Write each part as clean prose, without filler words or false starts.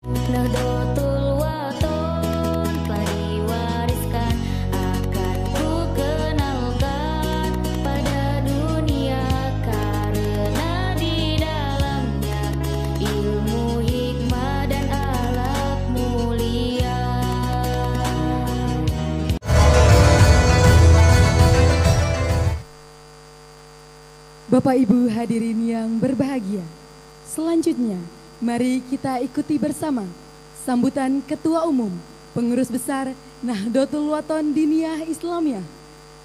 Nahdlatul Wathon telah diwariskan, akan ku kenalkan pada dunia, karena di dalamnya ilmu, hikmah, dan akhlak mulia. Bapak Ibu hadirin yang berbahagia, selanjutnya mari kita ikuti bersama sambutan Ketua Umum Pengurus Besar Nahdlatul Wathon Diniyah Islamiyah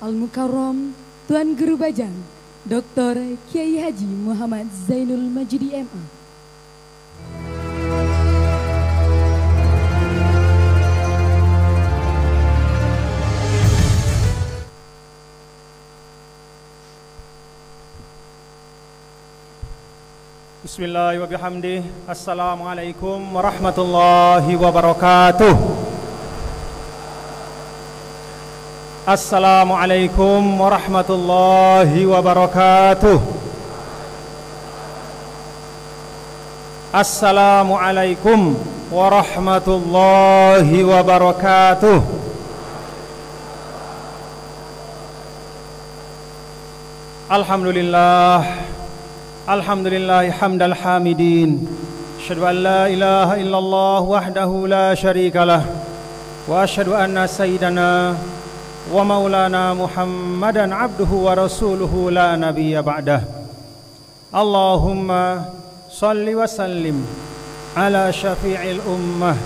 Al-Mukarram Tuan Guru Bajang Dr. Kiai Haji Muhammad Zainul Majidi MA. Bismillahirrahmanirrahim wa bihamdih. Assalamualaikum warahmatullahi wabarakatuh. Assalamualaikum warahmatullahi wabarakatuh. Assalamualaikum warahmatullahi wabarakatuh. Alhamdulillah, alhamdulillahi hamdal hamidin. Asyhadu an la ilaha illallah wahdahu la syarikalah, wa asyhadu anna sayyidana wa maulana Muhammadan abduhu wa rasuluhu la nabiyya ba'dah. Allahumma salli wa sallim ala syafi'il ummah,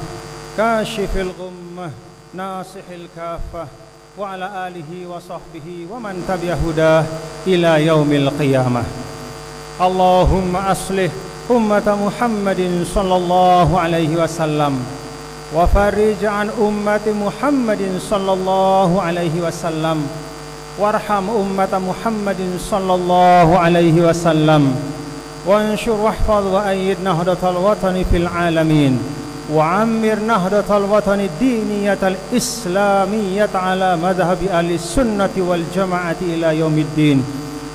kashifil ghummah, nasihil kafah, wa ala alihi wa sahbihi wa man tabi'ahudah ila yaumil qiyamah. Allahumma aslih ummata Muhammadin sallallahu alaihi wasallam wa farij an ummati Muhammadin sallallahu alaihi wasallam warham ummata Muhammadin sallallahu alaihi wasallam wanshur wahfaz wa ayyid nahdlatal wathani fil alamin wa ammir nahdlatal wathani diniyatal islamiyata ala madhhabi ahli sunnati wal jamaati ila yaumiddin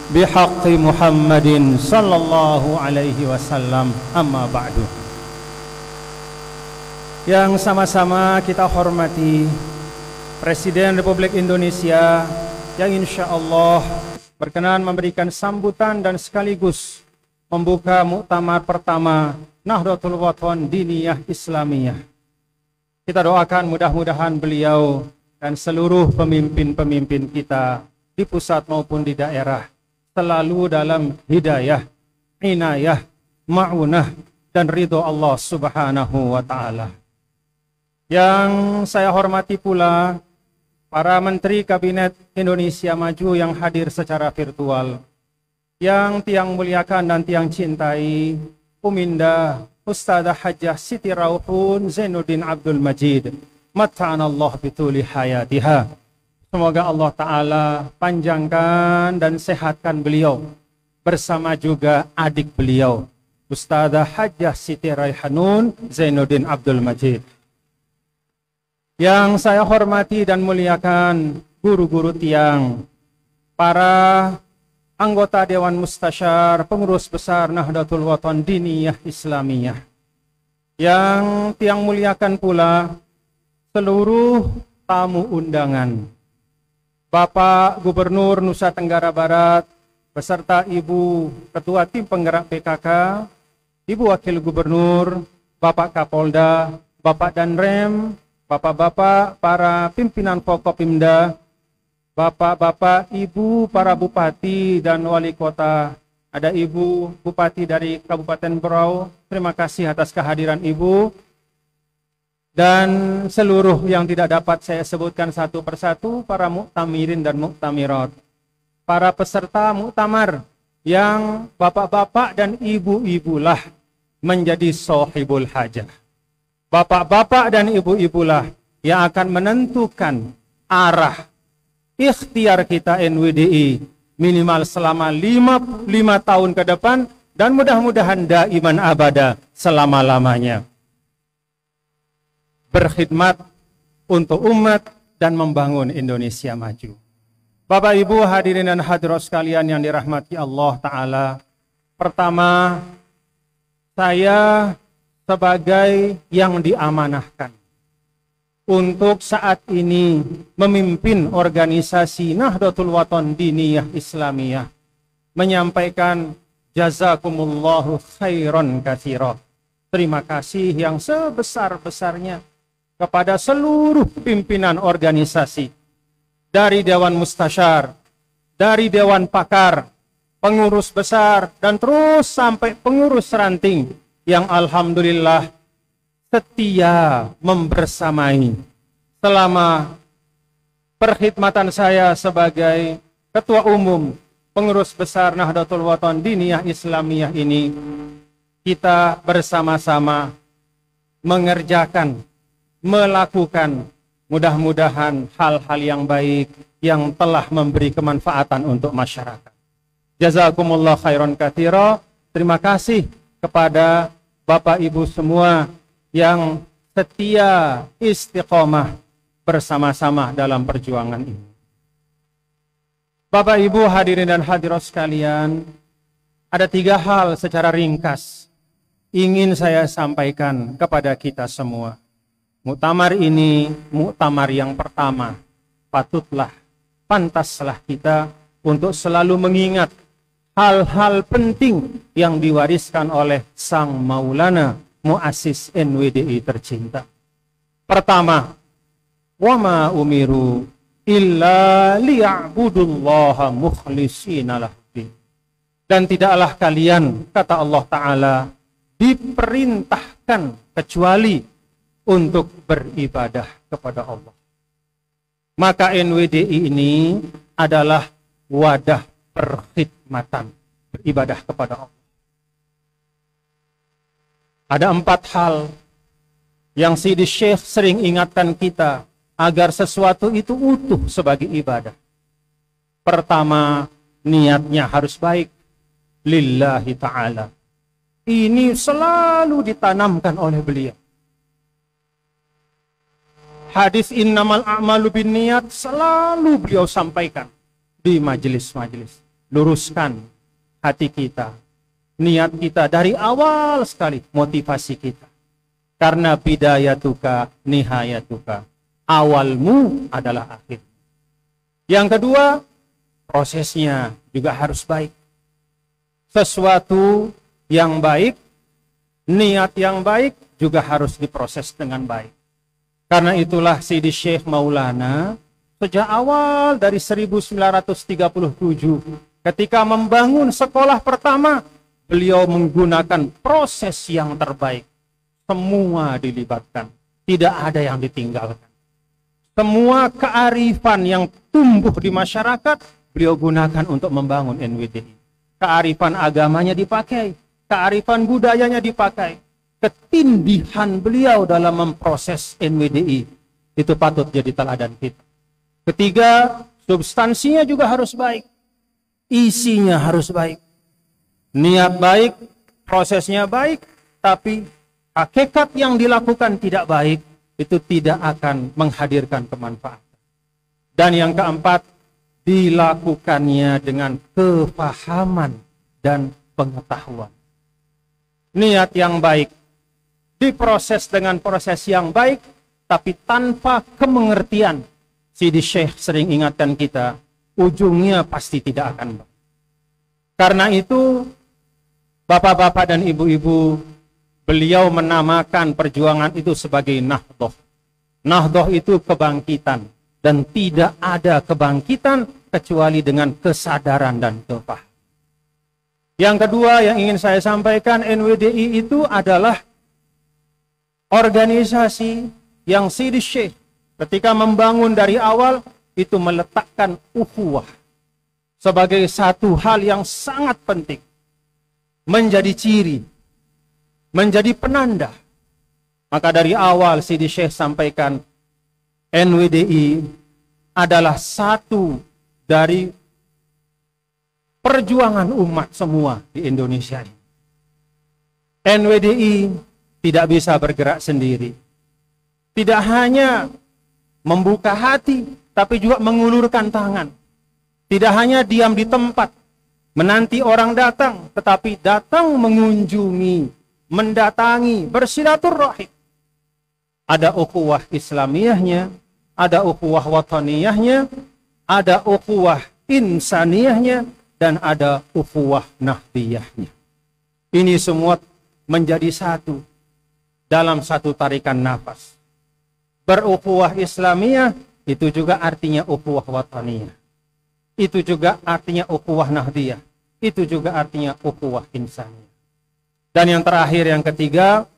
bihaqqi Muhammadin sallallahu alaihi wasallam, amma ba'du. Yang sama-sama kita hormati Presiden Republik Indonesia yang insya Allah berkenan memberikan sambutan dan sekaligus membuka muktamar pertama Nahdlatul Wathon Diniyah Islamiyah. Kita doakan mudah-mudahan beliau dan seluruh pemimpin-pemimpin kita di pusat maupun di daerah selalu dalam hidayah, inayah, ma'unah, dan ridho Allah subhanahu wa ta'ala. Yang saya hormati pula para Menteri Kabinet Indonesia Maju yang hadir secara virtual, yang tiang muliakan dan tiang cintai Uminda Ustadzah Hajjah Siti Rauhun Zainuddin Abdul Majid, mata'anallah bituli hayatiha. Semoga Allah Ta'ala panjangkan dan sehatkan beliau bersama juga adik beliau Ustadzah Hajjah Siti Raihanun Zainuddin Abdul Majid. Yang saya hormati dan muliakan guru-guru tiang, para anggota Dewan Mustasyar Pengurus Besar Nahdlatul Wathon Diniyah Islamiyah. Yang tiang muliakan pula seluruh tamu undangan, Bapak Gubernur Nusa Tenggara Barat beserta Ibu Ketua Tim Penggerak PKK, Ibu Wakil Gubernur, Bapak Kapolda, Bapak Danrem, Bapak-bapak para pimpinan Forkopimda, Bapak-bapak, Ibu para Bupati dan Wali Kota, ada Ibu Bupati dari Kabupaten Berau, terima kasih atas kehadiran Ibu. Dan seluruh yang tidak dapat saya sebutkan satu persatu, para muktamirin dan muktamirat, para peserta muktamar yang bapak-bapak dan ibu-ibulah menjadi sohibul hajah. Bapak-bapak dan ibu-ibulah yang akan menentukan arah ikhtiar kita NWDI minimal selama 5 tahun ke depan dan mudah-mudahan daiman abada selama-lamanya. Berkhidmat untuk umat dan membangun Indonesia maju. Bapak Ibu hadirin dan hadirat sekalian yang dirahmati Allah Ta'ala, pertama saya sebagai yang diamanahkan untuk saat ini memimpin organisasi Nahdlatul Wathon Diniyah Islamiyah, menyampaikan jazakumullahu khairan katsira. Terima kasih yang sebesar-besarnya kepada seluruh pimpinan organisasi, dari Dewan Mustasyar, dari Dewan Pakar, pengurus besar, dan terus sampai pengurus ranting yang alhamdulillah setia membersamai selama perkhidmatan saya sebagai Ketua Umum Pengurus Besar Nahdlatul Wathon Diniyah Islamiyah ini. Kita bersama-sama mengerjakan, melakukan mudah-mudahan hal-hal yang baik yang telah memberi kemanfaatan untuk masyarakat. Jazakumullah khairan katsira. Terima kasih kepada Bapak Ibu semua yang setia istiqomah bersama-sama dalam perjuangan ini. Bapak Ibu hadirin dan hadirat sekalian, ada 3 hal secara ringkas ingin saya sampaikan kepada kita semua. Muktamar ini muktamar yang pertama. Pantaslah kita untuk selalu mengingat hal-hal penting yang diwariskan oleh Sang Maulana Muassis NWDI tercinta. Pertama, wa ma umiru illa liya'budullaha mukhlishina lahud. Dan tidaklah kalian, kata Allah Ta'ala, diperintahkan kecuali untuk beribadah kepada Allah. Maka NWDI ini adalah wadah perkhidmatan, beribadah kepada Allah. Ada 4 hal yang Sidi Syekh sering ingatkan kita agar sesuatu itu utuh sebagai ibadah. Pertama, niatnya harus baik, lillahi ta'ala. Ini selalu ditanamkan oleh beliau. Hadis innamal a'malu binniyat selalu beliau sampaikan di majelis-majelis. Luruskan hati kita, niat kita dari awal sekali, motivasi kita. Karena bidayatuka nihayatuka, awalmu adalah akhir. Yang kedua, prosesnya juga harus baik. Sesuatu yang baik, niat yang baik juga harus diproses dengan baik. Karena itulah Sidi Syekh Maulana sejak awal dari 1937 ketika membangun sekolah pertama, beliau menggunakan proses yang terbaik. Semua dilibatkan, tidak ada yang ditinggalkan. Semua kearifan yang tumbuh di masyarakat beliau gunakan untuk membangun NWDI. Kearifan agamanya dipakai, kearifan budayanya dipakai. Ketindihan beliau dalam memproses NWDI itu patut jadi teladan kita. Ketiga, substansinya juga harus baik, isinya harus baik, niat baik, prosesnya baik, tapi hakikat yang dilakukan tidak baik, itu tidak akan menghadirkan kemanfaatan. Dan yang keempat, dilakukannya dengan kefahaman dan pengetahuan. Niat yang baik diproses dengan proses yang baik, tapi tanpa kemengertian. Sidi Syekh sering ingatkan kita, ujungnya pasti tidak akan baik. Karena itu, bapak-bapak dan ibu-ibu, beliau menamakan perjuangan itu sebagai Nahdhah. Nahdhah itu kebangkitan, dan tidak ada kebangkitan kecuali dengan kesadaran dan kepahaman. Yang kedua yang ingin saya sampaikan, NWDI itu adalah organisasi yang Sidi Syekh ketika membangun dari awal itu meletakkan ukhuwah sebagai satu hal yang sangat penting, menjadi ciri, menjadi penanda. Maka dari awal Sidi Syekh sampaikan NWDI adalah satu dari perjuangan umat semua di Indonesia ini. NWDI tidak bisa bergerak sendiri. Tidak hanya membuka hati, tapi juga mengulurkan tangan. Tidak hanya diam di tempat, menanti orang datang, tetapi datang mengunjungi, mendatangi, bersilaturahim. Ada ukhuwah Islamiyahnya, ada ukhuwah wataniyahnya, ada ukhuwah insaniyahnya, dan ada ukhuwah nahdiyahnya. Ini semua menjadi satu dalam satu tarikan nafas. Berukhuwah Islamiyah itu juga artinya ukhuwah wataniyah. Itu juga artinya ukhuwah nahdiyah. Itu juga artinya ukhuwah insaniyah. Dan yang terakhir, yang ketiga,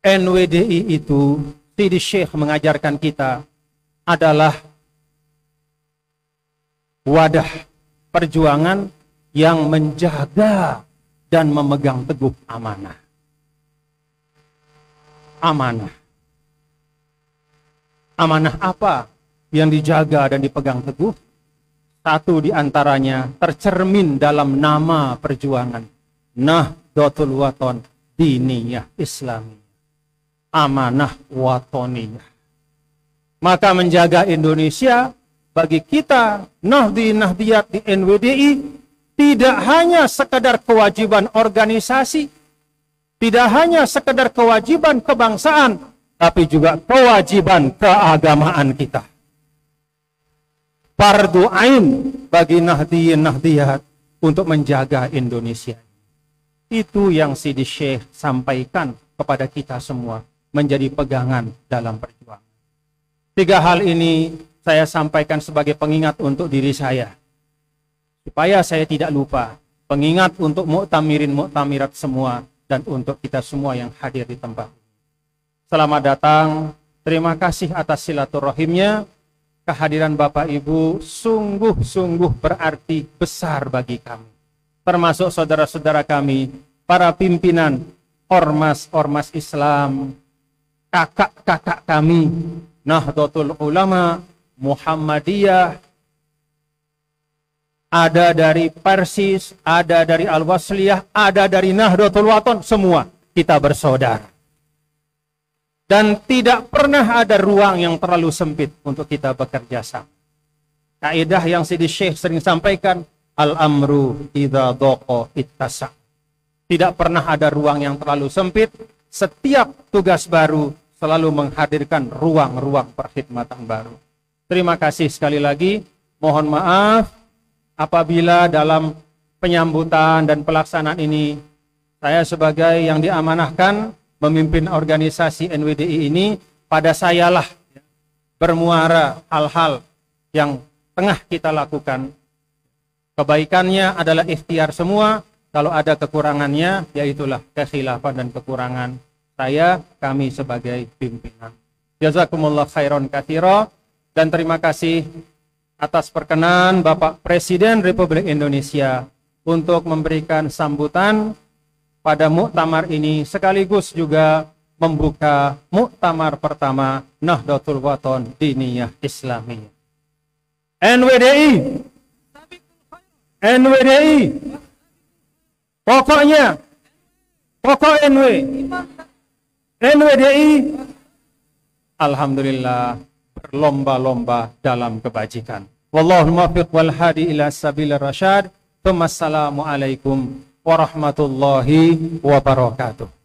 NWDI itu, Sidi Syekh mengajarkan kita, adalah wadah perjuangan yang menjaga dan memegang teguh amanah. Amanah. Amanah apa yang dijaga dan dipegang teguh? Satu di antaranya tercermin dalam nama perjuangan, Nahdlatul Wathon Diniyah Islamiyah. Amanah watoniyah. Maka menjaga Indonesia bagi kita Nahdiyat di NWDI tidak hanya sekedar kewajiban organisasi, tidak hanya sekedar kewajiban kebangsaan, tapi juga kewajiban keagamaan kita. Fardu ain bagi Nahdiyat untuk menjaga Indonesia. Itu yang Sidi Syekh sampaikan kepada kita semua, menjadi pegangan dalam perjuangan. 3 hal ini saya sampaikan sebagai pengingat untuk diri saya, supaya saya tidak lupa, pengingat untuk muktamirat semua, dan untuk kita semua yang hadir di tempat. Selamat datang, terima kasih atas silaturahimnya. Kehadiran Bapak Ibu sungguh-sungguh berarti besar bagi kami, termasuk saudara-saudara kami, para pimpinan ormas-ormas Islam, kakak-kakak kami, Nahdlatul Ulama, Muhammadiyah, ada dari Persis, ada dari Al-Wasliyah, ada dari Nahdlatul Wathon, semua kita bersaudara. Dan tidak pernah ada ruang yang terlalu sempit untuk kita bekerja sama. Kaidah yang Sidi Syekh sering sampaikan, al-amru idza dhaqa ittasa'. Tidak pernah ada ruang yang terlalu sempit. Setiap tugas baru selalu menghadirkan ruang-ruang perkhidmatan baru. Terima kasih sekali lagi. Mohon maaf apabila dalam penyambutan dan pelaksanaan ini saya sebagai yang diamanahkan memimpin organisasi NWDI ini, pada sayalah bermuara hal-hal yang tengah kita lakukan. Kebaikannya adalah ikhtiar semua. Kalau ada kekurangannya, yaitulah kekhilafan dan kekurangan saya, kami sebagai pimpinan. Jazakumullah khairan katsira, dan terima kasih atas perkenan Bapak Presiden Republik Indonesia untuk memberikan sambutan pada muktamar ini, sekaligus juga membuka muktamar pertama Nahdlatul Wathon Diniyah Islamiyah. NWDI, NWDI, pokoknya, pokok NWDI, alhamdulillah berlomba-lomba dalam kebajikan. Wallahul muwaffiq wal hadi ila sabilir rasyad. Wassalamualaikum warahmatullahi wabarakatuh.